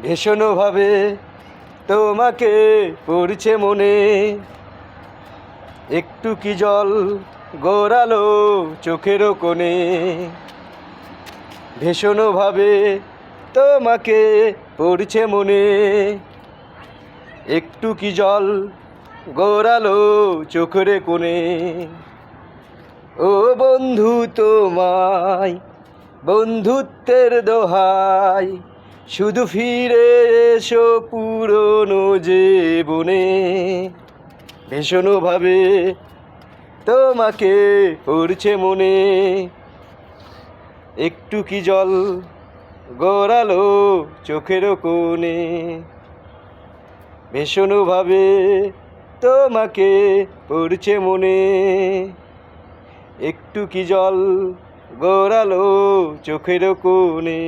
ভীষণভাবে তোমাকে পড়ছে মনে, একটু কি জল গড়ালো চোখেরও কোণে। ভীষণভাবে তোমাকে পড়ছে মনে, একটু কি জল গড়ালো চোখের কোণে। ও বন্ধু তোমায় বন্ধুত্বের দোহাই, শুধু ফিরে এসো পুরনো জীবনে। ভীষণভাবে তোমাকে পড়ছে মনে, একটু কি জল গড়ালো চোখের কোণে। ভীষণভাবে তোমাকে পড়ছে মনে, একটু কি জল গড়ালো চোখের কোণে।